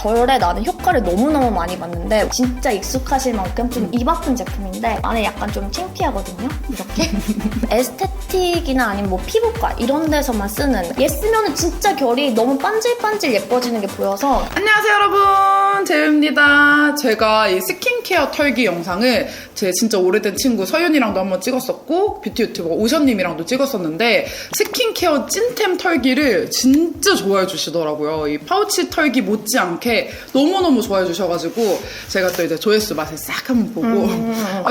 결에 나는 효과를 너무너무 많이 봤는데 진짜 익숙하실 만큼 좀 입 아픈 제품인데 안에 약간 좀 창피하거든요. 이렇게 에스테틱이나 아니면 뭐 피부과 이런 데서만 쓰는 얘 쓰면은 진짜 결이 너무 반질반질 예뻐지는 게 보여서. 안녕하세요 여러분, 재우입니다. 제가 이 스킨케어 털기 영상을 제 진짜 오래된 친구 서윤이랑도 한번 찍었었고 뷰티 유튜버 오션님이랑도 찍었었는데 스킨케어 찐템 털기를 진짜 좋아해 주시더라고요. 이 파우치 털기 못지않게 너무너무 좋아해 주셔가지고 제가 또 이제 조회수 맛을 싹 한번 보고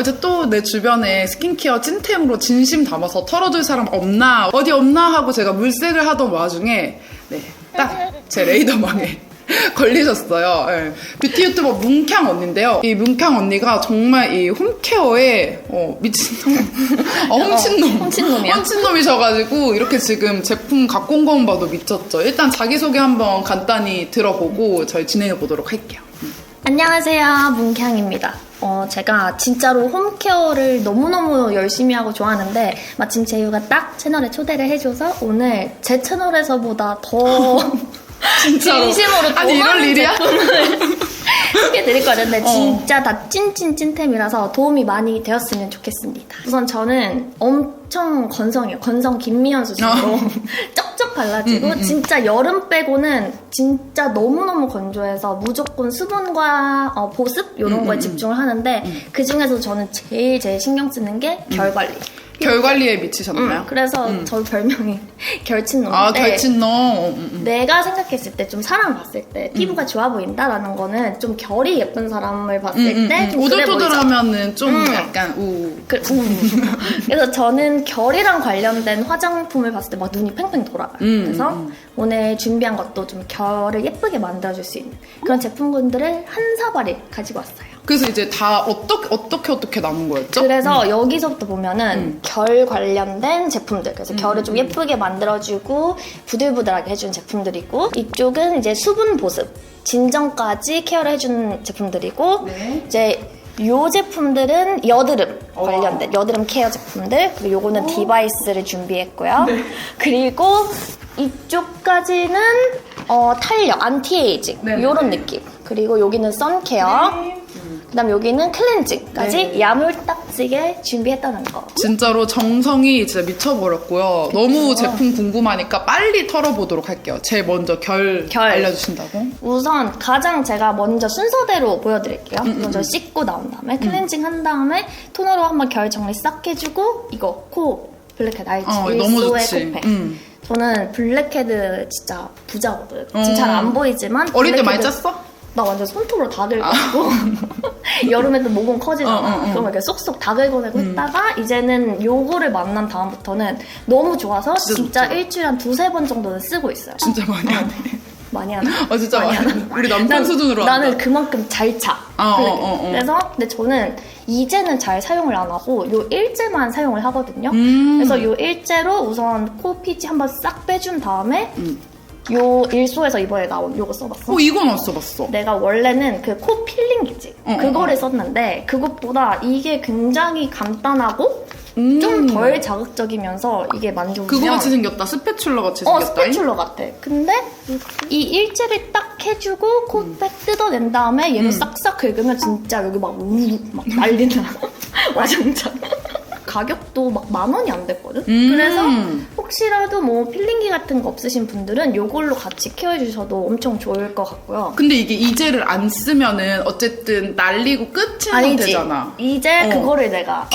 이제 또 내 주변에 스킨케어 찐템으로 진심 담아서 털어줄 사람 없나 어디 없나 하고 제가 물색을 하던 와중에 딱 제 레이더망에 걸리셨어요. 네. 뷰티 유튜버 뭉캉 언니인데요. 이 뭉캉 언니가 정말 이 홈케어에 미친놈, 홈친놈이셔가지고 이렇게 지금 제품 갖고 온 것만 봐도 미쳤죠. 일단 자기소개 한번 간단히 들어보고 저희 진행해 보도록 할게요. 안녕하세요, 뭉캉입니다. 제가 진짜로 홈케어를 너무너무 열심히 하고 좋아하는데 마침 재유가 딱 채널에 초대를 해줘서 오늘 제 채널에서보다 더 진짜로. 진심으로 아니 이럴 일이야? 소개해드릴 거였는데 진짜 다 찐템이라서 도움이 많이 되었으면 좋겠습니다. 우선 저는 엄청 건성이에요. 건성 김미연 수준으로 쩍쩍 발라지고 진짜 여름 빼고는 진짜 너무너무 건조해서 무조건 수분과 보습 이런 거에 집중을 하는데 그 중에서 저는 제일 신경 쓰는 게 결 관리. 결 관리에 미치셨나요? 그래서 저 별명이 결친놈인데 아, 결친놈. 내가 생각했을 때 좀 사람 봤을 때 피부가 좋아 보인다라는 거는 좀 결이 예쁜 사람을 봤을 때 좀 그래 보이죠. 오돌토돌하면은 좀 약간 그래서 저는 결이랑 관련된 화장품을 봤을 때 막 눈이 팽팽 돌아가요. 그래서 오늘 준비한 것도 좀 결을 예쁘게 만들어줄 수 있는 그런 제품군들을 한 사발이 가지고 왔어요. 그래서 이제 다 어떻게 나눈 거였죠? 그래서 여기서부터 보면은 결 관련된 제품들, 그래서 결을 좀 예쁘게 만들어주고 부들부들하게 해주는 제품들이고 이쪽은 이제 수분 보습, 진정까지 케어를 해주는 제품들이고 이제 요 제품들은 여드름 관련된 여드름 케어 제품들, 그리고 요거는 디바이스를 준비했고요. 그리고 이쪽까지는 탄력, 안티에이징 요런 느낌. 그리고 여기는 선케어. 그다음 여기는 클렌징까지 야물딱지게 준비했다는 거. 진짜로 정성이 진짜 미쳐버렸고요. 너무 제품 궁금하니까 빨리 털어보도록 할게요. 제일 먼저 결 알려주신다고? 우선 가장 제가 먼저 순서대로 보여드릴게요. 먼저 씻고 나온 다음에 클렌징 한 다음에 토너로 한번 결 정리 싹 해주고 이거 코 블랙헤드 알지? 너무 좋지. 코팩. 저는 블랙헤드 진짜 부자거든. 지금 잘 안 보이지만 어릴 때 많이 짰어? 나 완전 손톱으로 다 긁어내고 여름에도 모공 커지잖아. 그럼 이렇게 쏙쏙 다 긁어내고 했다가 이제는 요거를 만난 다음부터는 너무 좋아서 진짜 일주일에 한 2-3번 정도는 쓰고 있어요. 진짜 많이 하네. 많이 하나? 진짜 많이 하나? 우리 남편 수준으로 한다. 나는 그만큼 잘 차. 그래서 근데 저는 이제는 잘 사용을 안 하고 요 일제만 사용을 하거든요. 그래서 요 일제로 우선 코 피지 한번 싹 빼준 다음에 요 일소에서 이번에 나온 요거 써봤어? 이건 안 써봤어. 내가 원래는 그 코 필링기지 그거를 썼는데 그것보다 이게 굉장히 간단하고 좀 덜 자극적이면서 이게 만족이면 그거 같이 생겼다. 스패츸러 같이 생겼다. 스패츸러 같아. 근데 이 일제를 딱 해주고 코팩 뜯어낸 다음에 얘를 싹싹 긁으면 진짜 여기 막 난리나. 와장창. 가격도 막 10,000원이 안 됐거든? 그래서 혹시라도 뭐 필링기 같은 거 없으신 분들은 요걸로 같이 케어해주셔도 엄청 좋을 것 같고요. 근데 이게 이젤을 안 쓰면은 어쨌든 날리고 끝이 되잖아. 이제 그거를 내가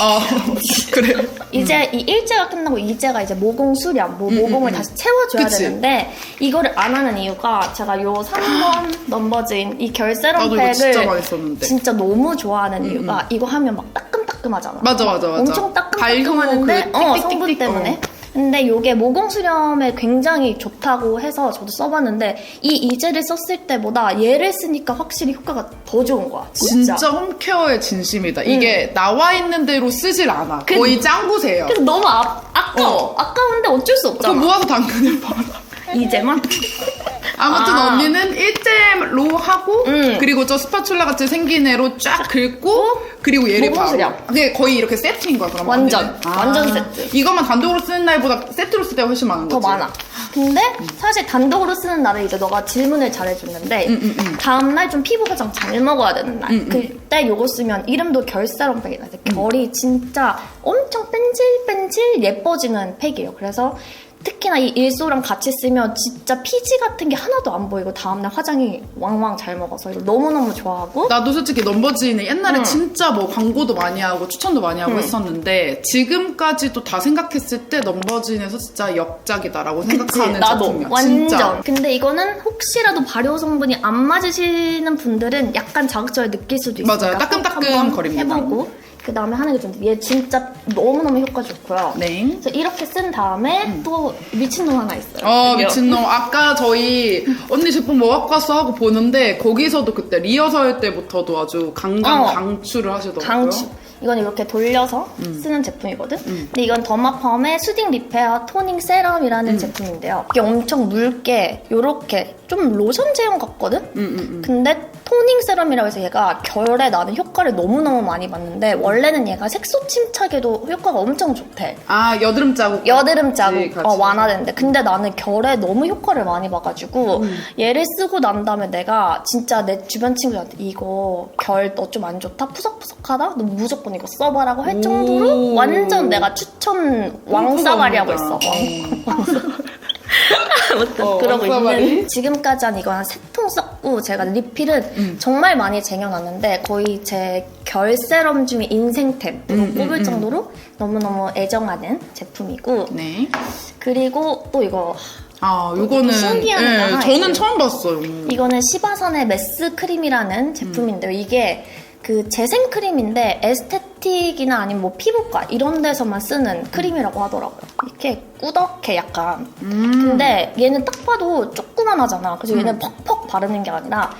그래. 이제 이 일제가 끝나고 이제가 이제 모공 수렴, 모공을 다시 채워줘야 되는데 이거를 안 하는 이유가 제가 요 3번 넘버즈인 이 결 세럼팩을 진짜 많이 썼는데. 진짜 너무 좋아하는 이유가 이거 하면 막 따끔따끔하잖아. 맞아. 엄청 따끔따끔하는데 성분 때문에. 근데 이게 모공 수렴에 굉장히 좋다고 해서 저도 써봤는데 이 이젤을 썼을 때보다 얘를 쓰니까 확실히 효과가 더 좋은 거야. 진짜 홈케어의 진심이다. 이게 나와 있는 대로 쓰질 않아. 거의 짱구세요. 그래서 너무 아까워. 아까운데 어쩔 수 없잖아. 그거 모아서 당근을 팔아. 이제만 아무튼 아. 언니는 1잼로 하고 그리고 저 스파츌라 같이 생긴 애로 쫙 긁고 그리고 얘를 너무 바로 수량. 그게 거의 이렇게 세트인 거야 그럼 완전, 언니는? 완전 세트. 이것만 단독으로 쓰는 날보다 세트로 쓸 때가 훨씬 많은 더 거지? 많아. 근데 사실 단독으로 쓰는 날은 이제 너가 질문을 잘해줬는데 다음날 좀 피부 화장 잘 먹어야 되는 날 그때 요거 쓰면 이름도 결세럼 팩이다. 결이 진짜 엄청 뺀질뺀질 예뻐지는 팩이에요. 그래서 특히나 이 일소랑 같이 쓰면 진짜 피지 같은 게 하나도 안 보이고 다음날 화장이 왕왕 잘 먹어서 이거 너무너무 좋아하고 나도 솔직히 넘버진은 옛날에 진짜 뭐 광고도 많이 하고 추천도 많이 하고 했었는데 지금까지도 다 생각했을 때 넘버진에서 진짜 역작이다라고 생각하는 나도 제품이야. 완전. 진짜. 근데 이거는 혹시라도 발효 성분이 안 맞으시는 분들은 약간 자극적이 느낄 수도 있어요. 맞아요. 따끔따끔거립니다. 해보고 그 다음에 하는 게 좀 얘 진짜 너무너무 효과 좋고요. 네. 그래서 이렇게 쓴 다음에 또 미친놈 하나 있어요. 드디어. 미친놈. 아까 저희 언니 제품 뭐 갖고 왔어 하고 보는데 거기서도 그때 리허설 때부터도 아주 강추를 하시더라고요. 강추. 이건 이렇게 돌려서 쓰는 제품이거든. 근데 이건 더마펌의 수딩 리페어 토닝 세럼이라는 제품인데요. 이게 엄청 묽게 요렇게 좀 로션 제형 같거든. 근데 토닝 세럼이라고 해서 얘가 결에 나는 효과를 너무너무 많이 봤는데 원래는 얘가 색소 침착에도 효과가 엄청 좋대. 아 여드름 자국. 여드름 자국 네, 같이. 완화되는데 근데 나는 결에 너무 효과를 많이 봐가지고 얘를 쓰고 난 다음에 내가 진짜 내 주변 친구들한테 이거 결 너 좀 안 좋다? 푸석푸석하다? 너 무조건 이거 써봐라고 할 정도로 완전 내가 추천 왕싸가리 하고 있어. 아무튼 그러고 왕싸가리? 있는 지금까지 한 이거 한 3통 썼고 제가 리필은 정말 많이 쟁여놨는데 거의 제 결 세럼 중에 인생템으로 꼽을 정도로 너무너무 애정하는 제품이고 네. 그리고 또 이거 요거는 신기한 거 하나 저는 있어요. 처음 봤어요. 이거는 시바선의 메스 크림이라는 제품인데요. 이게 그 재생 크림인데 에스테틱이나 아니면 뭐 피부과 이런 데서만 쓰는 크림이라고 하더라고요. 이렇게 꾸덕해 약간. 근데 얘는 딱 봐도 조그만하잖아. 그래서 얘는 퍽퍽 바르는 게 아니라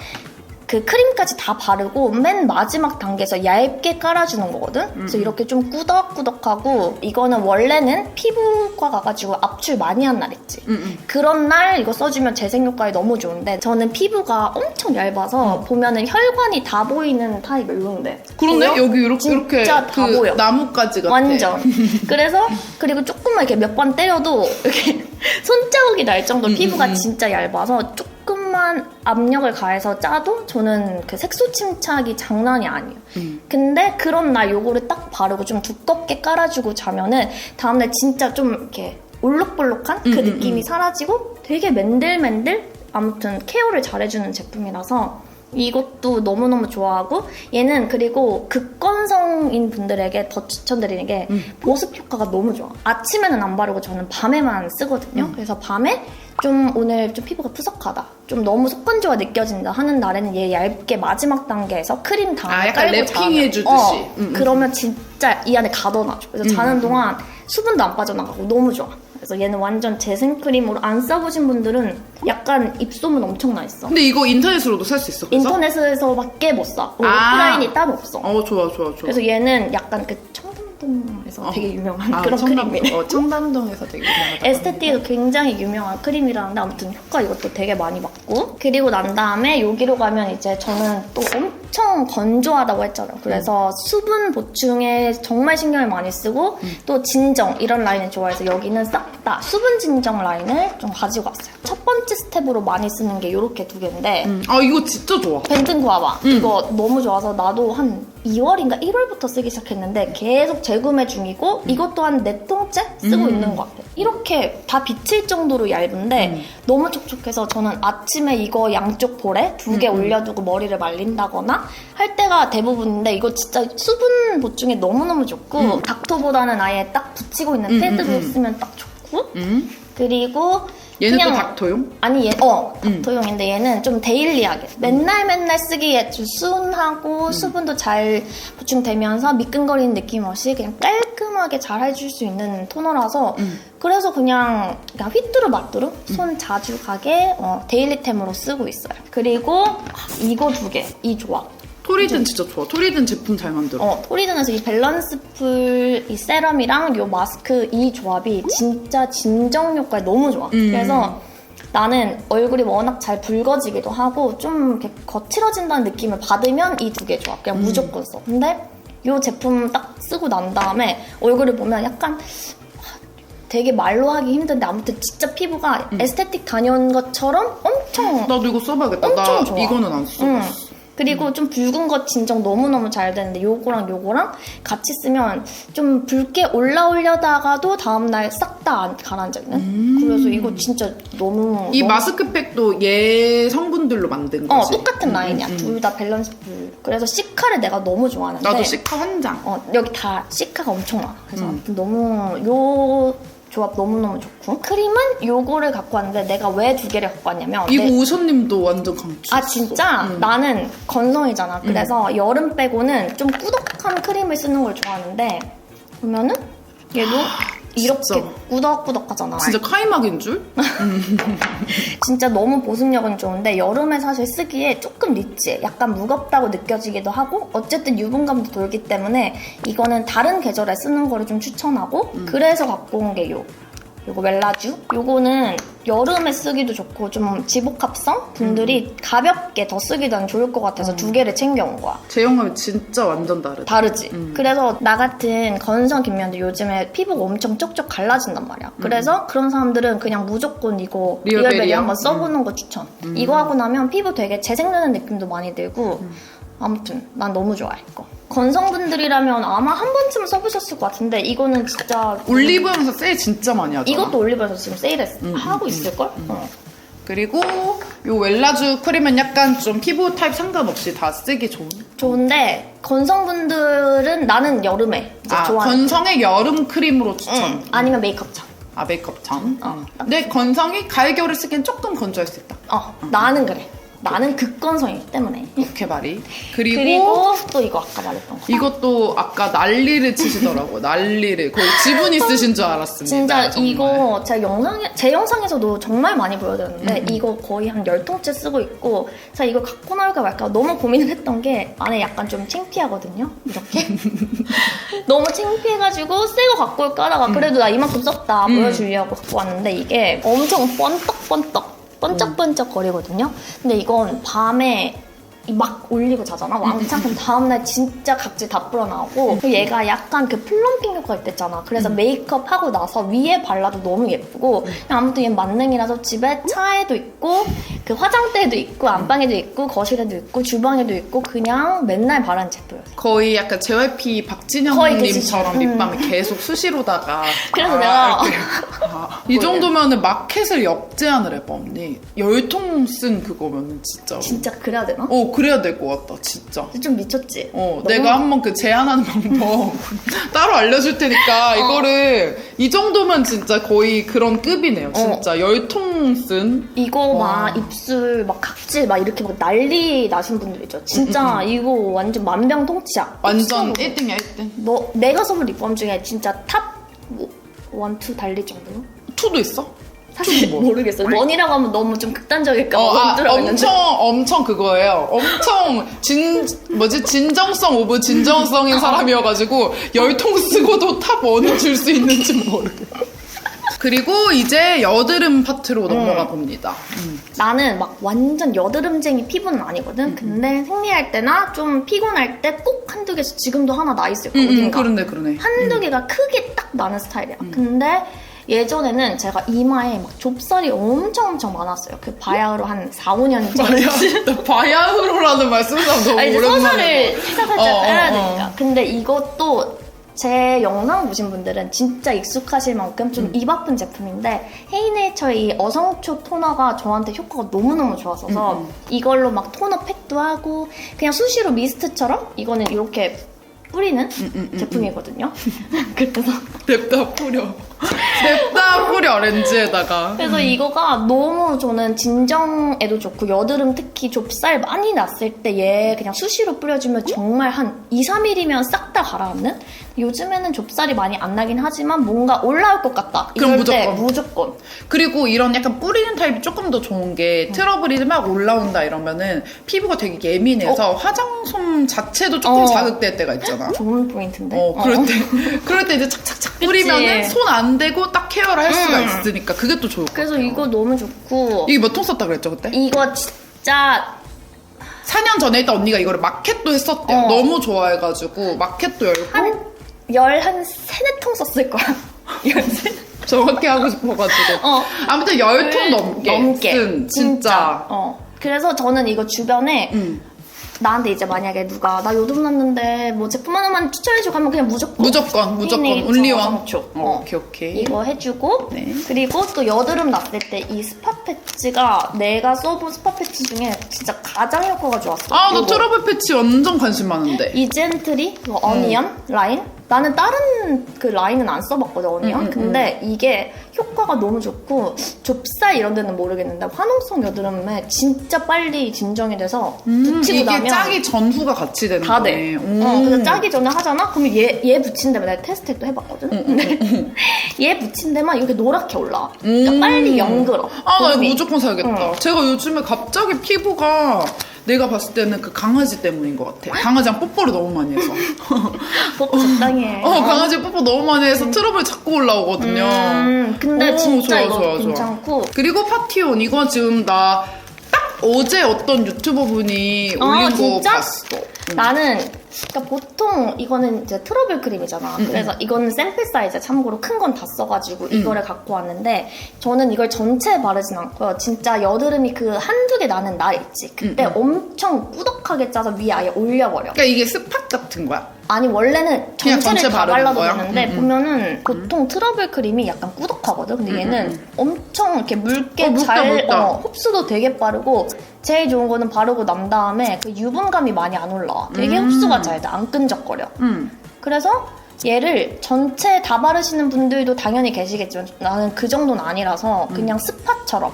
그 크림까지 다 바르고 맨 마지막 단계에서 얇게 깔아주는 거거든? 그래서 이렇게 좀 꾸덕꾸덕하고 이거는 원래는 피부과 가가지고 압출 많이 한 날 있지. 그런 날 이거 써주면 재생 효과에 너무 좋은데 저는 피부가 엄청 얇아서 보면은 혈관이 다 보이는 타입이에요. 이런데. 그런데 보여? 여기 이렇게 진짜 다 그 보여. 나뭇가지 같아. 완전. 그래서 그리고 조금만 이렇게 몇 번 때려도 이렇게 손자국이 날 정도로 피부가 진짜 얇아서 조금만 압력을 가해서 짜도 저는 그 색소 침착이 장난이 아니에요. 근데 그런 날 요거를 딱 바르고 좀 두껍게 깔아주고 자면은 다음날 진짜 좀 이렇게 올록볼록한 그 느낌이 사라지고 되게 맨들맨들 아무튼 케어를 잘해주는 제품이라서 이것도 너무너무 좋아하고 얘는 그리고 극건성인 분들에게 더 추천드리는 게 보습 효과가 너무 좋아. 아침에는 안 바르고 저는 밤에만 쓰거든요. 그래서 밤에 좀 오늘 좀 피부가 푸석하다. 좀 너무 속건조가 느껴진다 하는 날에는 얘 얇게 마지막 단계에서 크림 다음에 약간 깔고 랩핑해주듯이. 그러면 진짜 이 안에 가둬놔줘. 그래서 자는 동안 수분도 안 빠져나가고 너무 좋아. 그래서 얘는 완전 재생크림으로 안 써보신 분들은 약간 입소문 엄청 나 있어. 근데 이거 인터넷으로도 살 수 있어? 그래서? 인터넷에서밖에 못 사. 오프라인이 따로 없어. 좋아. 그래서 얘는 약간 그 청담동에서 되게 유명한 그런 크림이에요. 청담동에서 되게 유명하다. 에스테틱에도 굉장히 유명한 크림이라는데 아무튼 효과 이것도 되게 많이 받고 그리고 난 다음에 여기로 가면 이제 저는 또 엄청 건조하다고 했잖아요. 그래서 수분 보충에 정말 신경을 많이 쓰고 또 진정 이런 라인을 좋아해서 여기는 싹 다 수분 진정 라인을 좀 가지고 왔어요. 첫 번째 스텝으로 많이 쓰는 게 이렇게 두 개인데 이거 진짜 좋아. 벤튼 구아바 이거 너무 좋아서 나도 한 2월인가 1월부터 쓰기 시작했는데 계속 재구매 중이고 이것 또한 4통째 쓰고 있는 것 같아요. 이렇게 다 비칠 정도로 얇은데 너무 촉촉해서 저는 아침에 이거 양쪽 볼에 2개 올려두고 머리를 말린다거나 할 때가 대부분인데 이거 진짜 수분 보충에 너무너무 좋고 닥터보다는 아예 딱 붙이고 있는 패드로 쓰면 딱 좋고 그리고 얘는 그냥 또 닥터용? 아니 닥터용인데 얘는 좀 데일리하게 맨날 쓰기에 좀 순하고 수분도 잘 보충되면서 미끈거리는 느낌 없이 그냥 깔끔하게 잘 해줄 수 있는 토너라서 그래서 그냥 휘뚜루 마뚜루 손 자주 가게 데일리템으로 쓰고 있어요. 그리고 이거 2개 이 조합 토리든 진짜 좋아. 토리든 제품 잘 만들어. 토리든에서 이 밸런스 풀 이 세럼이랑 요 마스크 이 조합이 진짜 진정 효과에 너무 좋아. 그래서 나는 얼굴이 워낙 잘 붉어지기도 하고 좀 이렇게 거칠어진다는 느낌을 받으면 이 두 개 좋아. 그냥 무조건 써. 근데 이 제품 딱 쓰고 난 다음에 얼굴을 보면 약간 되게 말로 하기 힘든데 아무튼 진짜 피부가 에스테틱 다녀온 것처럼 엄청 나도 이거 써봐야겠다. 엄청 나 좋아. 이거는 안 써봤어. 그리고 좀 붉은 거 진정 너무너무 잘 되는데 요거랑 요거랑 같이 쓰면 좀 붉게 올라오려다가도 다음날 싹 다 가라앉아 있는? 그래서 이거 진짜 너무 이 너무 마스크팩도 얘 성분들로 만든 거지. 똑같은 라인이야. 둘 다 밸런스 풀. 그래서 시카를 내가 너무 좋아하는데 나도 시카 한 장. 여기 다 시카가 엄청 많아. 그래서 아무튼 너무 요 조합 너무너무 좋고 크림은 요거를 갖고 왔는데 내가 왜 두 개를 갖고 왔냐면 이거 오션님도 완전 강추. 아 진짜? 나는 건성이잖아. 그래서 여름 빼고는 좀 꾸덕한 크림을 쓰는 걸 좋아하는데 보면은 얘도 이렇게 진짜. 꾸덕꾸덕하잖아. 진짜 카이막인 줄? 진짜 너무 보습력은 좋은데 여름에 사실 쓰기에 조금 리치해. 약간 무겁다고 느껴지기도 하고 어쨌든 유분감도 돌기 때문에 이거는 다른 계절에 쓰는 거를 좀 추천하고 그래서 갖고 온 게 요거 멜라쥬? 요거는 여름에 쓰기도 좋고 좀 지복합성 분들이 가볍게 더 쓰기도 좋을 것 같아서 두 개를 챙겨온 거야. 제형감이 진짜 완전 다르다. 다르지? 그래서 나 같은 건성 김면도 요즘에 피부가 엄청 쪽쪽 갈라진단 말이야. 그래서 그런 사람들은 그냥 무조건 이거 리얼베리 한번 써보는 거 추천. 이거 하고 나면 피부 되게 재생되는 느낌도 많이 들고 아무튼 난 너무 좋아해 이거. 건성분들이라면 아마 한 번쯤은 써보셨을 것 같은데 이거는 진짜 올리브영에서 세일 진짜 많이 하잖아. 이것도 올리브에서 지금 세일했어. 하고 있을걸? 그리고 요 웰라쥬 크림은 약간 좀 피부 타입 상관없이 다 쓰기 좋은. 좋은데 건성분들은 나는 여름에 이제 좋아하는 건성의 여름 크림으로 추천. 아니면 메이크업장. 아 메이크업장. 근데 건성이 가을 겨울에 쓰기엔 조금 건조할 수 있다. 나는 그래. 나는 극건성이기 때문에. 오케바리. 그리고 또 이거 아까 말했던 거. 이것도 아까 난리를 치시더라고. 난리를. 거의 지분이 쓰신 줄 알았습니다. 진짜 정말. 이거 제 영상에서도 정말 많이 보여드렸는데 이거 거의 한 10통째 쓰고 있고 제가 이거 갖고 나올까 말까 너무 고민을 했던 게 안에 약간 좀 창피하거든요. 이렇게. 너무 창피해가지고 새 거 갖고 올까 하다가 그래도 나 이만큼 썼다 보여주려고 갖고 왔는데 이게 엄청 번쩍번쩍 거리거든요. 근데 이건 밤에 막 올리고 자잖아. 왕창. 그럼 다음날 진짜 각질 다 불어나오고 그리고 얘가 약간 그 플럼핑 효과가 있댔잖아. 그래서 메이크업 하고 나서 위에 발라도 너무 예쁘고 그냥 아무튼 얘 만능이라서 집에 차에도 있고 그 화장대에도 있고 안방에도 있고 거실에도 있고 주방에도 있고 그냥 맨날 바르는 제품이었어. 거의 약간 JYP 박진영님처럼 립밤을 계속 수시로다가 그래서 내가 이 정도면은 마켓을 역제안을 해봐 언니. 10통 쓴 그거면은 진짜 진짜 그래야 되나? 그래야 될 것 같다 진짜. 좀 미쳤지? 내가 한번 그 제안하는 방법 따로 알려줄 테니까 이거를 이 정도면 진짜 거의 그런 급이네요. 진짜 10통 쓴 이거 막 입술 막 각질 막 이렇게 막 난리 나신 분들 있죠. 진짜 이거 완전 만병통치약. 완전 1등이야 1등. 내가 써본 립밤 중에 진짜 탑 1, 2 달릴 정도로? 2도 있어? 사실 모르겠어요. 원이라고 하면 너무 좀 극단적일까 봐 엄청 그거예요. 엄청 진정성 오브 진정성인 사람이어가지고 10통 쓰고도 탑 1을 줄 수 있는지 모르겠어요. 그리고 이제 여드름 파트로 넘어가 봅니다. 나는 막 완전 여드름쟁이 피부는 아니거든. 근데 생리할 때나 좀 피곤할 때 꼭 한두 개씩 지금도 하나 나 있을 거 어딘가. 그러네. 한두 개가 크게 딱 나는 스타일이야. 근데 예전에는 제가 이마에 막 좁쌀이 엄청 많았어요. 그 바야흐로 한 4, 5년 전에. 바야흐로라는 말 쓰는 사람 너무 이제 오랜만에. 서사를 살짝 해야 되니까. 근데 이것도 제 영상 보신 분들은 진짜 익숙하실 만큼 좀 입 아픈 제품인데 헤이네이처의 이 어성초 토너가 저한테 효과가 너무너무 좋았어서 이걸로 막 토너 팩도 하고 그냥 수시로 미스트처럼 이거는 이렇게 뿌리는 제품이거든요. 그래서 냅다 뿌려 렌즈에다가. 그래서 이거가 너무 저는 진정에도 좋고 여드름 특히 좁쌀 많이 났을 때 얘 그냥 수시로 뿌려주면 정말 한 2, 3일이면 싹 다 가라앉는? 요즘에는 좁쌀이 많이 안 나긴 하지만 뭔가 올라올 것 같다. 이럴 때 무조건. 그리고 이런 약간 뿌리는 타입이 조금 더 좋은 게 트러블이 막 올라온다 이러면은 피부가 되게 예민해서 화장솜 자체도 조금 자극될 때가 있잖아. 좋은 포인트인데. 그럴 때 이제 착착착 뿌리면은 손 안 되고 딱 케어를 할 수가 있으니까 그게 또 좋을 것 같아요. 그래서 이거 너무 좋고. 이게 몇 통 썼다 그랬죠 그때? 이거 진짜 4년 전에 일단 언니가 이거를 마켓도 했었대요. 너무 좋아해가지고 마켓도 열고 한 3-4통 썼을 거야. 13? 정확히 하고 싶어가지고 아무튼 10통 넘게 쓴 진짜. 그래서 저는 이거 주변에 나한테 이제 만약에 누가 나 요즘 났는데 뭐 제품 하나만 추천해주고 하면 그냥 무조건 온리원. 오케이. 이거 해주고 네. 그리고 또 여드름 났을 때 이 스파 패치가 내가 써본 스파 패치 중에 진짜 가장 효과가 좋았어. 아, 나 트러블 패치 완전 관심 많은데. 이 젠트리, 뭐 어니언 라인? 나는 다른 그 라인은 안 써봤거든, 어니언. 근데 이게 효과가 너무 좋고 좁쌀 이런 데는 모르겠는데 화농성 여드름에 진짜 빨리 진정이 돼서 붙이고 이게 나면 짜기 전후가 같이 되는 다 거네. 돼. 그래서 짜기 전에 하잖아? 그러면 얘 붙인 데만 내가 테스트 또 해봤거든? 근데 얘 붙인 데만 이렇게 노랗게 올라와. 그러니까 빨리 연글어. 아, 나 이거 고름이. 무조건 사야겠다. 제가 요즘에 갑자기 피부가 내가 봤을 때는 그 강아지 때문인 것 같아. 강아지랑 뽀뽀를 너무 많이 해서. 뽀뽀 적당히 해. 강아지 뽀뽀 너무 많이 해서 트러블 자꾸 올라오거든요. 근데 오, 진짜 좋아, 이거 좋아. 괜찮고. 그리고 파티온. 이거 지금 나 딱 어제 어떤 유튜버 분이 올린 거 진짜? 봤어. 나는 그러니까 보통 이거는 이제 트러블 크림이잖아. 그래서 이거는 샘플 사이즈 참고로 큰 건 다 써가지고 이거를 갖고 왔는데 저는 이걸 전체에 바르진 않고요. 진짜 여드름이 그 한두 개 나는 날 있지. 그때 엄청 꾸덕하게 짜서 위에 아예 올려버려. 그러니까 이게 스팟 같은 거야? 아니 원래는 그냥 전체를 전체 다 바르는 발라도 거야? 되는데 보면은 보통 트러블 크림이 약간 꾸덕하거든. 근데 얘는 엄청 이렇게 묽게 묽다, 잘 묽다. 흡수도 되게 빠르고 제일 좋은 거는 바르고 난 다음에 그 유분감이 많이 안 올라와. 되게 흡수가 잘 돼. 안 끈적거려. 그래서 얘를 전체 다 바르시는 분들도 당연히 계시겠지만 나는 그 정도는 아니라서 그냥 스팟처럼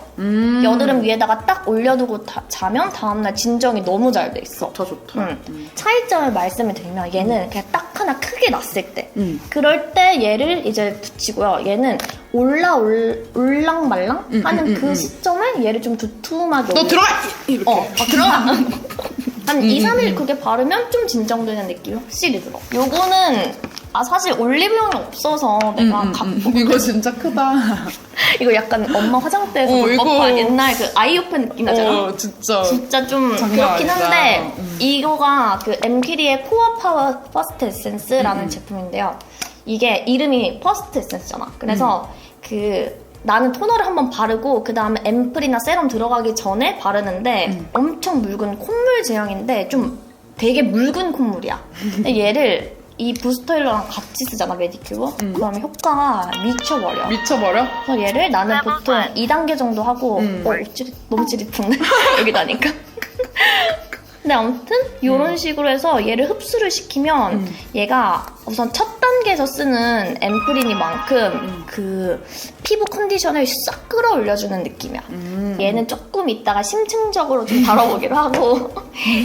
여드름 위에다가 딱 올려두고 자면 다음날 진정이 너무 잘 돼 있어. 좋다, 좋다. 차이점을 말씀을 드리면 얘는 그냥 딱 하나 크게 났을 때 그럴 때 얘를 이제 붙이고요. 얘는 올랑말랑 하는 그 시점에 얘를 좀 두툼하게 너 들어가! 이렇게. 들어가! 한 2, 3일 그게 바르면 좀 진정되는 느낌이 확실히 들어. 요거는 사실 올리브영이 없어서 내가 갖고 이거 진짜 크다. 이거 약간 엄마 화장대에서 볼 이거. 법한 옛날 그 아이오펜 느낌 나잖아. 진짜 좀 장난 그렇긴 아니다. 한데 이거가 그 엠키리의 코어 파워 퍼스트 에센스라는 제품인데요. 이게 이름이 퍼스트 에센스잖아. 그래서 나는 토너를 한번 바르고 그 다음에 앰플이나 세럼 들어가기 전에 바르는데 엄청 묽은 콧물 제형인데 좀 되게 묽은 콧물이야. 근데 얘를 이 부스터 힐러랑 같이 쓰잖아, 메디큐어. 그러면 효과가 미쳐버려. 미쳐버려? 그래서 얘를 나는 보통 2단계 정도 하고 너무 찌릿한데? 여기다니까. 근데 아무튼 이런 식으로 해서 얘를 흡수를 시키면 얘가 우선 첫 단계에서 쓰는 앰플이니만큼 그 피부 컨디션을 싹 끌어올려주는 느낌이야. 얘는 조금 이따가 심층적으로 좀 다뤄보기로 하고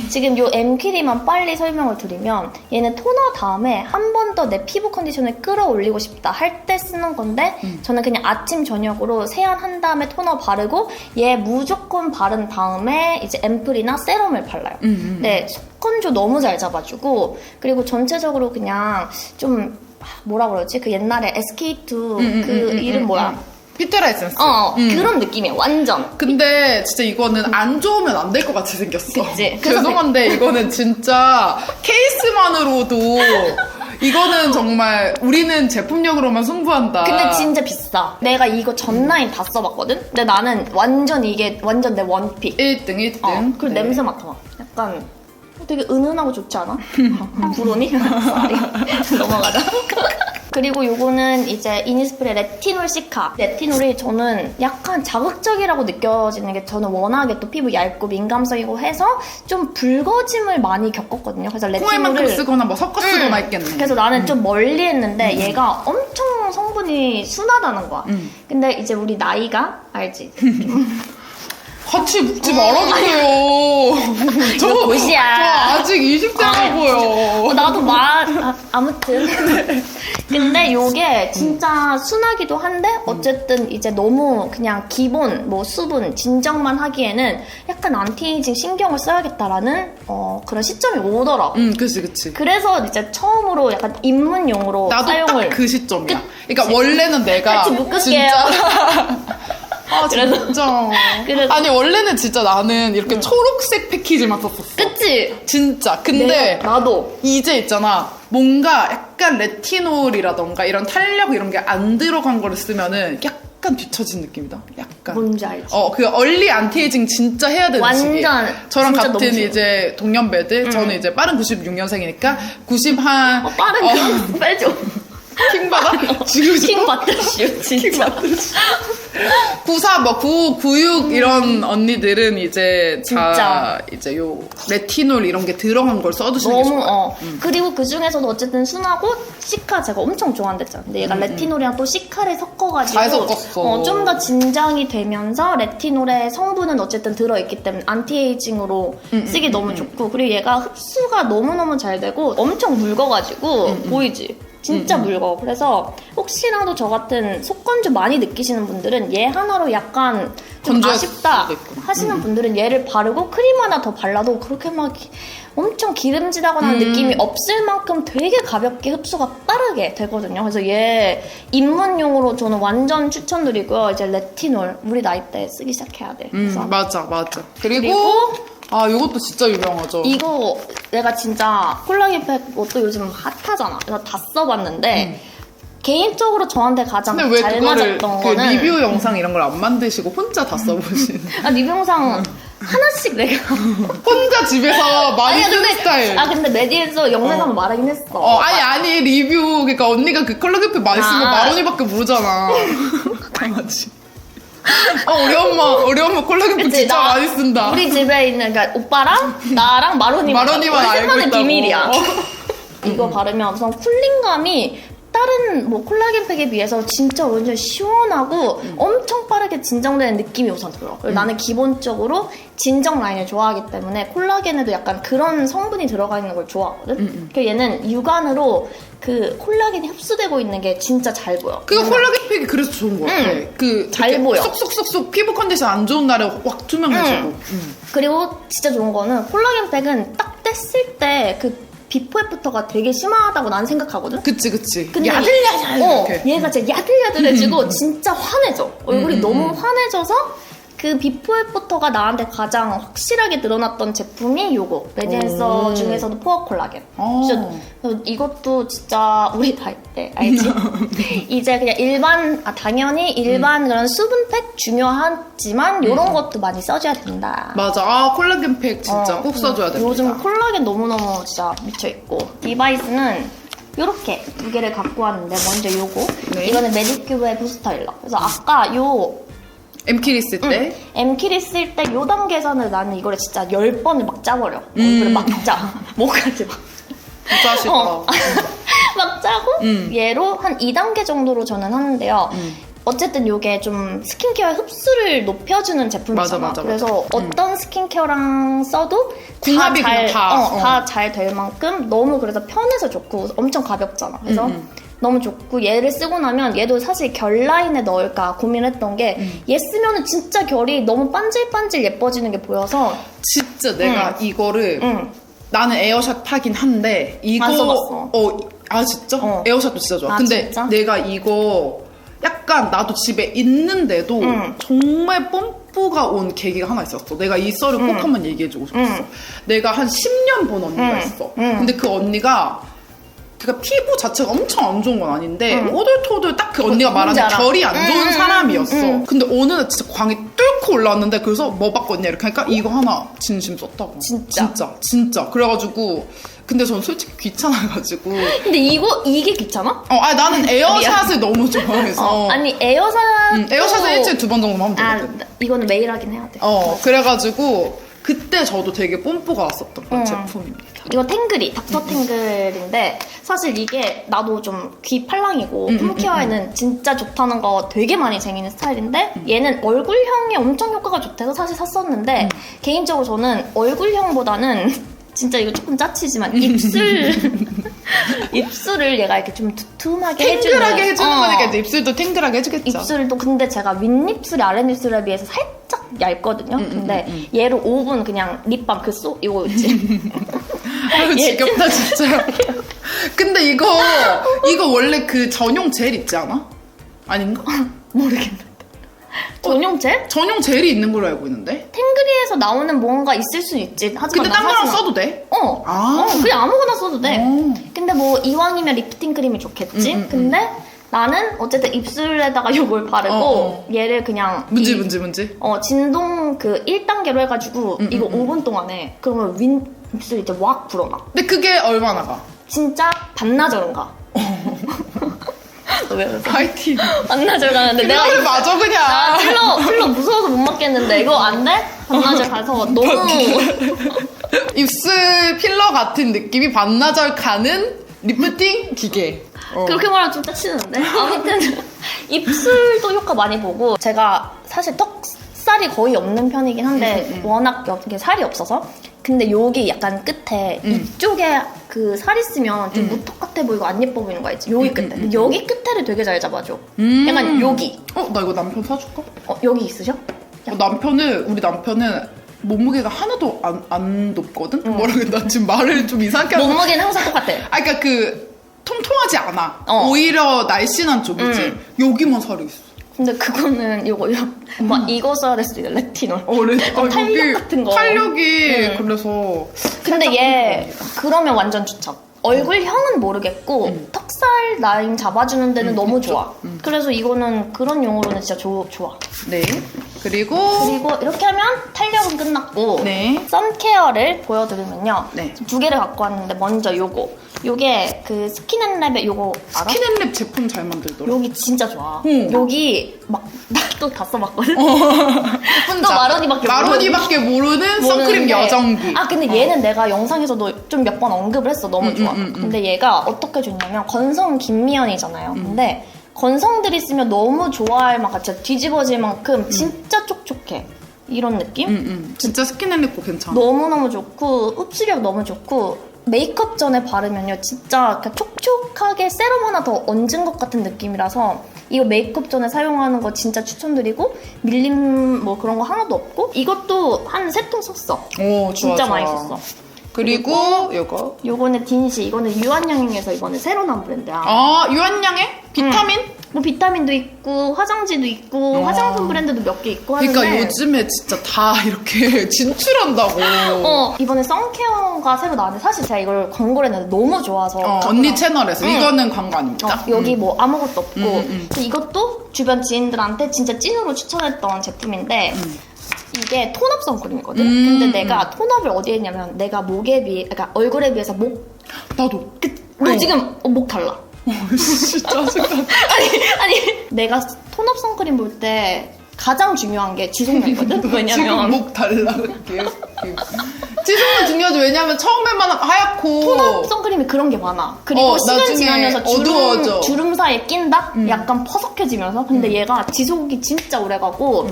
지금 요 엠키리만 빨리 설명을 드리면 얘는 토너 다음에 한 번 더 내 피부 컨디션을 끌어올리고 싶다 할 때 쓰는 건데 저는 그냥 아침 저녁으로 세안한 다음에 토너 바르고 얘 무조건 바른 다음에 이제 앰플이나 세럼을 발라요. 네, 속건조 너무 잘 잡아주고 그리고 전체적으로 그냥 좀 뭐라 그러지? 그 옛날에 SK2 그 이름 뭐야? 피테라 에센스. 그런 느낌이야, 완전. 근데 진짜 이거는 안 좋으면 안 될 것 같이 생겼어. 그치? 죄송한데 이거는 진짜 케이스만으로도 이거는 정말 우리는 제품력으로만 승부한다. 근데 진짜 비싸. 내가 이거 전 라인 다 써봤거든? 근데 나는 완전 이게 완전 내 원픽. 1등. 그리고 냄새 맡아봐. 약간 되게 은은하고 좋지 않아? 부러니? 쌀이. 넘어가자. 그리고 요거는 이제 이니스프리 레티놀 시카. 레티놀이 저는 약간 자극적이라고 느껴지는 게 저는 워낙에 또 피부 얇고 민감성이고 해서 좀 붉어짐을 많이 겪었거든요. 그래서 코에만큼 레티놀을 쓰거나 뭐 섞어 쓰거나 했겠네. 그래서 나는 좀 멀리 했는데 얘가 엄청 성분이 순하다는 거야. 근데 이제 우리 나이가 알지? 같이 묻지 말아주세요. 이거 도시야. 저 아직 20대가 보여. 나도 아무튼. 근데 요게 진짜 순하기도 한데, 어쨌든 이제 너무 그냥 기본, 뭐 수분, 진정만 하기에는 약간 안티에이징 신경을 써야겠다라는, 그런 시점이 오더라고. 그치. 그래서 이제 처음으로 약간 입문용으로 나도 사용을. 딱 그 시점이야. 그러니까 원래는 내가. 같이 묶을게요. 아, 진짜. 그래서- 아니, 원래는 진짜 나는 이렇게 초록색 패키지만 썼었어. 그치? 진짜. 근데 나도. 이제 있잖아. 뭔가 약간 레티놀이라던가 이런 탄력 이런 게 안 들어간 거를 쓰면은 약간 뒤처진 느낌이다. 약간. 뭔지 알지? 그 얼리 안티에이징 진짜 해야 되는 완전, 시기에. 저랑 진짜 같은 너무 이제 동년배들. 저는 이제 빠른 96년생이니까 90 한. 빠른 거 빼줘. 킹 받아? 지금 킹 받듯이요, 진짜. 94, 96 이런 언니들은 이제 진짜. 이제 요 레티놀 이런 게 들어간 걸 써두시는 게 너무 좋아요. 그리고 그 중에서도 어쨌든 순하고 시카 제가 엄청 좋아한댔잖아. 근데 얘가 레티놀이랑 또 시카를 섞어가지고 잘 섞었어. 좀 더 진정이 되면서 레티놀의 성분은 어쨌든 들어있기 때문에 안티에이징으로 쓰기 너무 좋고, 그리고 얘가 흡수가 너무너무 잘 되고 엄청 묽어가지고 보이지? 진짜 묽어. 그래서 혹시라도 저 같은 속건조 많이 느끼시는 분들은 얘 하나로 약간 좀 건조할 아쉽다 수도 있구나. 하시는 분들은 얘를 바르고 크림 하나 더 발라도 그렇게 막 엄청 기름지다거나 하는 느낌이 없을 만큼 되게 가볍게 흡수가 빠르게 되거든요. 그래서 얘 입문용으로 저는 완전 추천드리고요. 이제 레티놀 우리 나이 때 쓰기 시작해야 돼. 그래서 맞아. 그리고 요것도 진짜 유명하죠. 이거 내가 진짜 콜라겐 팩 것도 요즘 핫하잖아. 그래서 다 써봤는데 개인적으로 저한테 가장 근데 왜 잘 그거를 맞았던 그 거는 리뷰 영상 이런 걸 안 만드시고 혼자 다 써보시는 리뷰 영상 하나씩 내가 혼자 집에서 많이 아니야, 쓰는 스타일. 근데 메디에서 영상을 말하긴 했어. 아니 리뷰. 그러니까 언니가 그 콜라겐팩 많이 쓰면 마로니밖에 모르잖아. 강아지. 우리 엄마 콜라겐팩 그치, 진짜 많이 쓴다. 우리 집에 있는 그러니까 오빠랑 나랑 마로니만 알고 는 있다고. 비밀이야. 이거 바르면 우선 쿨링감이 다른 뭐 콜라겐 팩에 비해서 진짜 완전 시원하고 엄청 빠르게 진정되는 느낌이 우선 들어. 그리고 나는 기본적으로 진정 라인을 좋아하기 때문에 콜라겐에도 약간 그런 성분이 들어가 있는 걸 좋아하거든. 그래서 얘는 육안으로 그 콜라겐이 흡수되고 있는 게 진짜 잘 보여. 콜라겐팩이 그래서 좋은 거 같아. 잘 이렇게 보여. 쏙쏙쏙쏙 피부 컨디션 안 좋은 날에 확 투명해지고. 그리고 진짜 좋은 거는 콜라겐 팩은 딱 뗐을 때 그 비포 애프터가 되게 심하다고 난 생각하거든? 그치. 근데 야들야들 이렇게. 얘가 진짜 야들야들해지고 진짜 환해져. 얼굴이 너무 환해져서 그 비포 애프터가 나한테 가장 확실하게 드러났던 제품이 요거. 메디앤서 중에서도 포어 콜라겐. 진짜 이것도 진짜 우리 나이 때 알지? 이제 그냥 당연히 일반 그런 수분팩 중요하지만 요런 것도 많이 써줘야 된다. 맞아. 콜라겐팩 진짜 꼭 써줘야 됩니다. 요즘 콜라겐 너무너무 진짜 미쳐있고, 디바이스는 요렇게 두 개를 갖고 왔는데, 먼저 요거. 네. 이거는 메디큐브의 부스터 일러. 그래서 아까 엠키리 쓸 때. 엠키리 쓸 때 요 단계에서는 나는 이거를 진짜 10번을 막 짜버려. 얼굴에 막 짜. 목까지 막. 진짜 싫다. 막 짜고, 얘로 한 2단계 정도로 저는 하는데요. 어쨌든 요게 좀 스킨케어의 흡수를 높여주는 제품이잖아. 맞아. 그래서 어떤 스킨케어랑 써도 궁합이 그냥 다 잘 될 만큼 너무 그래서 편해서 좋고 엄청 가볍잖아. 그래서 너무 좋고, 얘를 쓰고 나면 얘도 사실 결 라인에 넣을까 고민했던 게 얘 쓰면은 진짜 결이 너무 반질반질 예뻐지는 게 보여서 진짜 내가 이거를 나는 에어샷 파긴 한데 이거 안 써봤어. 진짜? 에어샷도 진짜 좋아. 아, 근데 진짜? 내가 이거 약간 나도 집에 있는데도 정말 뽐뿌가 온 계기가 하나 있었어. 내가 이 썰을 꼭 한번 얘기해주고 싶었어. 내가 한 10년 본 언니가 있어. 근데 그 언니가 그러니까 피부 자체가 엄청 안 좋은 건 아닌데 오돌토돌 딱 그 언니가 말하는 결이 안 좋은 사람이었어. 근데 어느 날 진짜 광이 뚫고 올라왔는데, 그래서 뭐 바꿨냐 이렇게 하니까 이거 하나 진심 썼다고. 진짜. 그래가지고 근데 전 솔직히 귀찮아가지고. 근데 이게 귀찮아? 나는 에어샷을 너무 좋아해서. 아니 에어샷 에어샷을 일주일에 2번 정도 하면 되거든. 이거는 매일 하긴 해야 돼. 그래가지고 그때 저도 되게 뽐뿌가 왔었던 그런 제품입니다. 이거 탱글이 닥터 탱글인데, 사실 이게 나도 좀 귀 팔랑이고 홈케어에는 진짜 좋다는 거 되게 많이 쟁이는 스타일인데, 얘는 얼굴형에 엄청 효과가 좋대서 사실 샀었는데 개인적으로 저는 얼굴형보다는 진짜 이거 조금 짜치지만 입술을 얘가 이렇게 좀 두툼하게 탱글하게 해주는 어. 거니까 이제 입술도 탱글하게 해주겠죠. 입술도 근데 제가 윗입술이 아랫입술에 비해서 살짝 얇거든요. 근데 얘를 5분 그냥 립밤 이거 있지. 아유 지겹다 진짜. 근데 이거 원래 그 전용 젤 있지 않아? 아닌가? 모르겠는데. 전용 젤? 전용 젤이 있는 걸로 알고 있는데. 탱그리에서 나오는 뭔가 있을 수 있지. 하지만 근데 난 딴 거랑 사실 써도 돼? 그냥 아무거나 써도 돼. 오. 근데 뭐 이왕이면 리프팅 크림이 좋겠지. 근데 나는 어쨌든 입술에다가 이걸 바르고 얘를 그냥 문지. 진동 그 1단계로 해가지고 이거 5분 동안에 그러면 윗입술이 이제 확 불어나. 근데 그게 얼마나 가? 진짜 반나절은 가. 왜 그러세요? 파이팅. 반나절 가는데 내가 이거를 맞아 그냥. 필러 무서워서 못 맞겠는데 이거 안 돼? 반나절 가서 너무 입술 필러 같은 느낌이 반나절 가는 리프팅 기계. 그렇게 말하면 좀 짜치는데 아무튼 입술도 효과 많이 보고 제가 사실 턱살이 거의 없는 편이긴 한데 워낙 이게 살이 없어서 근데 여기 약간 끝에 이쪽에 그 살 있으면 좀 무턱 같아 보이고 안 예뻐 보이는 거 있지 여기 끝에 근데 여기 끝에를 되게 잘 잡아줘 약간 여기 나 이거 남편 사줄까? 여기 있으셔? 우리 남편은 몸무게가 하나도 안 높거든? 뭐라 그래 나 지금 말을 좀 이상하게 하고 몸무게는 항상 똑같아 그러니까 통통하지 않아. 어. 오히려 날씬한 쪽이지. 여기만 살이 있어. 근데 그거는 이거 써야 될 수도 있어 레티놀 탄력 같은 거 탄력이 그래서 근데 얘 그러면 완전 추천 얼굴형은 모르겠고 턱살 라인 잡아주는 데는 너무 좋아 그래서 이거는 그런 용어로는 진짜 좋아 네. 그리고 이렇게 하면 탄력은 끝났고 네. 선케어를 보여드리면요 네. 2개를 갖고 왔는데 먼저 요게 그 스킨앤랩의 요거 알아? 스킨앤랩 제품 잘 만들더라. 여기 진짜 좋아. 응. 여기 막 나 또 다 써봤거든. 혼자. 또 마로니밖에 모르는 선크림 여정기. 근데 얘는 내가 영상에서도 좀 몇 번 언급을 했어. 너무 좋아. 근데 얘가 어떻게 좋냐면 건성 김미연이잖아요. 근데 건성들이 쓰면 너무 좋아할 만큼 진짜 뒤집어질 만큼 진짜 촉촉해. 이런 느낌? 진짜 스킨앤랩 괜찮아. 너무너무 좋고 흡수력 너무 좋고 메이크업 전에 바르면요 진짜 그냥 촉촉하게 세럼 하나 더 얹은 것 같은 느낌이라서 이거 메이크업 전에 사용하는 거 진짜 추천드리고 밀림 뭐 그런 거 하나도 없고 이것도 한 3통 썼어. 오, 진짜 좋아. 많이 썼어. 그리고 요거는 딘시 이거는 유한양행에서 이번에 새로 나온 브랜드야. 유한양의 비타민? 뭐 비타민도 있고 화장지도 있고 화장품 브랜드도 몇 개 있고 하는데 그러니까 요즘에 진짜 다 이렇게 진출한다고. 이번에 선케어가 새로 나왔는데 사실 제가 이걸 광고를 했는데 너무 좋아서 언니 채널에서 이거는 광고 아닙니다. 여기 뭐 아무것도 없고 근데 이것도 주변 지인들한테 진짜 찐으로 추천했던 제품인데 이게 톤업 선크림이거든. 근데 내가 톤업을 어디에 했냐면 내가 그러니까 얼굴에 비해서 나도. 너 지금 목 달라. 진짜 짜증나. 아니 내가 톤업 선크림 볼 때 가장 중요한 게 지속력이거든. 왜냐면 지금 목 달라. 지속력 중요하지. 왜냐면 처음에만 하얗고 톤업 선크림이 그런 게 많아. 그리고 시간 나중에 지나면서 어두워져. 주름 사이에 낀다? 약간 퍼석해지면서. 근데 얘가 지속이 진짜 오래가고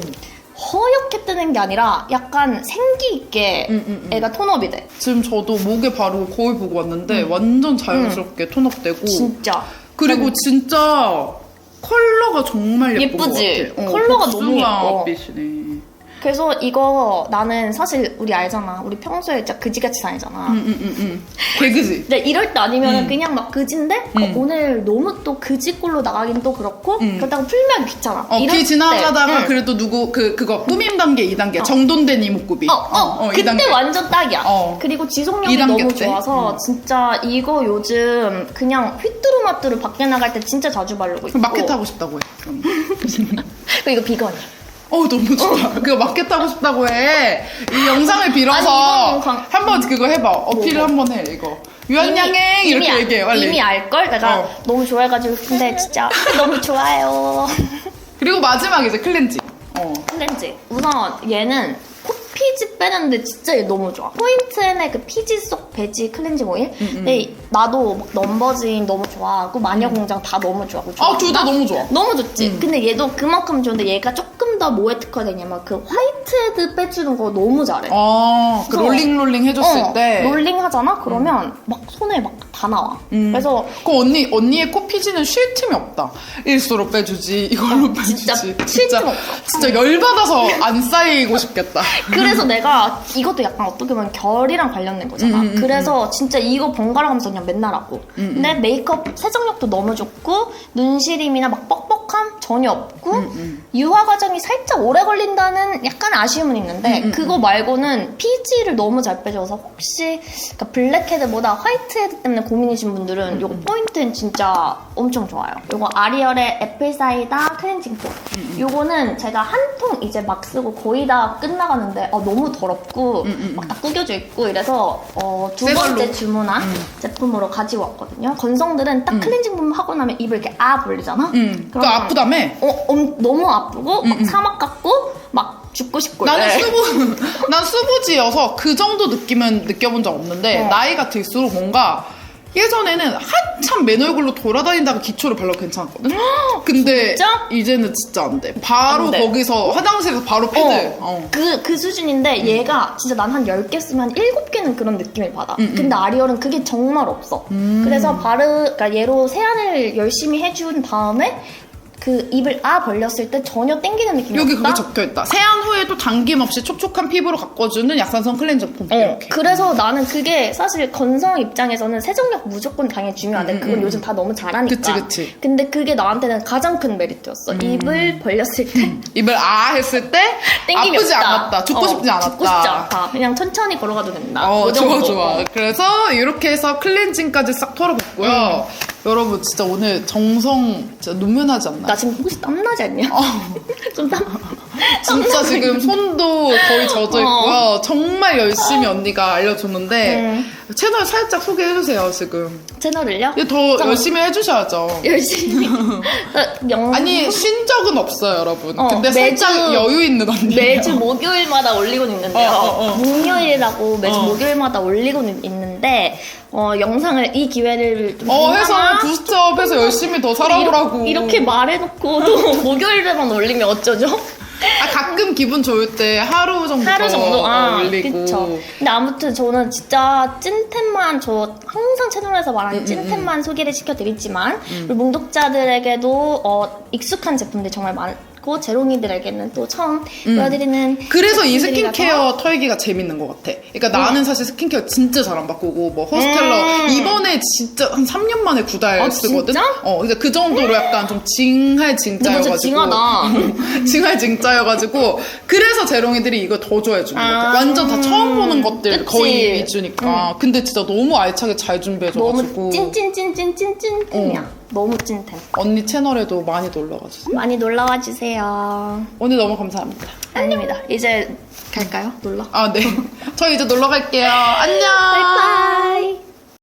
허옇게 뜨는 게 아니라 약간 생기 있게 애가 톤업이 돼. 지금 저도 목에 바르고 거울 보고 왔는데 완전 자연스럽게 톤업되고 진짜. 그리고 진짜 컬러가 정말 예쁜 예쁘지? 것 같아. 컬러가 너무 예뻐. 빛이네. 그래서 이거 나는 사실 우리 알잖아. 우리 평소에 진짜 그지같이 다니잖아. 개그지? 근데 이럴 때 아니면 그냥 막 그지인데 오늘 너무 또 그지꼴로 나가긴 또 그렇고 그렇다고 풀면 귀찮아. 이럴 귀 지나가다가 때, 그래도 그거 꾸밈 단계 2단계 정돈된 이목구비. 그때 2단계. 완전 딱이야. 그리고 지속력이 2단계 너무 때? 좋아서 진짜 이거 요즘 그냥 휘뚜루마뚜루 밖에 나갈 때 진짜 자주 바르고 있고. 마켓 하고 싶다고 해. 그리고 이거 비건이야. 너무 좋다. 그거 마켓 하고 싶다고 해. 이 영상을 빌어서 아니, 이거는 한번 그거 해봐. 어필을 한번 해, 이거. 유한양행 이렇게 얘기해, 빨리. 이미 알걸? 내가 너무 좋아해가지고. 근데 진짜 너무 좋아요. 그리고 마지막 이제 클렌징. 클렌즈. 우선 얘는 코피지 빼는데 진짜 얘 너무 좋아. 포인트앤의 그 피지 속 베지 클렌징 오일. 근데 나도 막 넘버즈인 너무 좋아하고 마녀공장 다 너무 좋아하고. 둘 다 너무 좋아. 너무 좋지. 근데 얘도 그만큼 좋은데 얘가 조금 더 뭐에 특화되냐면 그 화이트헤드 빼주는 거 너무 잘해. 그 롤링 해줬을 때. 롤링 하잖아? 그러면 막 손에 막 다 나와. 그래서 그 언니의 코피지는 쉴 틈이 없다. 일수로 빼주지, 이걸로 빼주지. 진짜 쉴 틈 없어. 진짜 열받아서 안 쌓이고 싶겠다. 그래서 내가 이것도 약간 어떻게 보면 결이랑 관련된 거잖아. 그래서 진짜 이거 번갈아 가면서 그냥 맨날 하고. 근데 메이크업 세정력도 너무 좋고 눈시림이나 막 뻑뻑함 전혀 없고 유화 과정이 살짝 오래 걸린다는 약간 아쉬움은 있는데 그거 말고는 피지를 너무 잘 빼줘서 혹시 그러니까 블랙헤드보다 화이트헤드 때문에 고민이신 분들은 요거 포인트는 진짜 엄청 좋아요. 요거 아리얼의 애플사이다 클렌징 폼. 요거는 제가 한 통 이제 막 쓰고 거의 다 끝나가는데 너무 더럽고 막 다 구겨져 있고 이래서 두 새 번째 걸로. 주문한 제품으로 가지고 왔거든요. 건성들은 딱 클렌징 폼 하고 나면 입을 이렇게 벌리잖아? 그거 아프다며? 너무 아프고 막 사막 같고 막 죽고 싶고 난 이래. 수부지여서 그 정도 느낌은 느껴본 적 없는데 나이가 들수록 뭔가 예전에는 한참 맨 얼굴로 돌아다니다가 기초를 발라도 괜찮았거든? 근데 진짜? 이제는 진짜 안 돼. 바로 안 돼. 거기서 화장실에서 바로 패드. 그 수준인데 얘가 진짜 난 한 10개 쓰면 한 7개는 그런 느낌을 받아. 근데 아리얼은 그게 정말 없어. 그래서 그러니까 얘로 세안을 열심히 해준 다음에 그 입을 벌렸을 때 전혀 땡기는 느낌이 여기 없다. 그게 적혀있다. 세안 후에도 당김 없이 촉촉한 피부로 가꿔주는 약산성 클렌저 폼. 이렇게. 그래서 나는 그게 사실 건성 입장에서는 세정력 무조건 당연히 중요한데 그건 요즘 다 너무 잘하니까. 그치. 근데 그게 나한테는 가장 큰 메리트였어. 입을 벌렸을 때 입을 했을 때 땡김이 아프지 없다. 않았다. 죽고 싶지 않았다. 죽고 싶지 않다. 그냥 천천히 걸어가도 된다. 그 좋아, 정도. 좋아. 그래서 이렇게 해서 클렌징까지 싹 털어봤고요. 여러분, 진짜 오늘 정성 진짜 눈물나지 않나요? 나 지금 혹시 땀나지 않냐? 좀 진짜 지금 손도 거의 젖어 있고요. 정말 열심히 언니가 알려줬는데 채널 살짝 소개해주세요, 지금. 채널을요? 이거 더 열심히 해주셔야죠. 열심히. 아니, 쉰 적은 없어요, 여러분. 근데 매주- 살짝 여유 있는 언니예요. 매주 목요일마다 올리고 있는데요. 목요일이라고 매주 목요일마다 올리고 있는데 영상을 이 기회를 좀 해서 삼아 부스트업해서 열심히 더 살아보라고. 이렇게 말해놓고 또 목요일에만 올리면 어쩌죠? 가끔 기분 좋을 때 하루 정도 더 올리고. 그쵸. 근데 아무튼 저는 진짜 찐템만 항상 채널에서 말하는 찐템만 소개를 시켜드리지만 우리 몽독자들에게도 익숙한 제품들 정말 많고 제롱이들에게는 또 처음 보여드리는 그래서 이 제품들이라서. 스킨케어 털기가 재밌는 것 같아. 그러니까 나는 사실 스킨케어 진짜 잘 안 바꾸고 뭐 호스텔러 이번에 진짜 한 3년 만에 9달 쓰거든. 진짜? 그러니까 그 정도로 약간 좀 징할징짜여가지고. 징하다. 징할징짜여가지고 그래서 제롱이들이 이거 더 좋아해주는 것 같아. 완전 다 처음 보는 것들 그치. 거의 위주니까. 근데 진짜 너무 알차게 잘 준비해줘가지고. 너무 찐템이야. 너무 찐템. 언니 채널에도 많이 놀러가주세요. 많이 놀러와 주세요. 오늘 너무 감사합니다. 아닙니다. 이제 갈까요? 놀러? 네. 저 이제 놀러 갈게요. 안녕. 바이바이.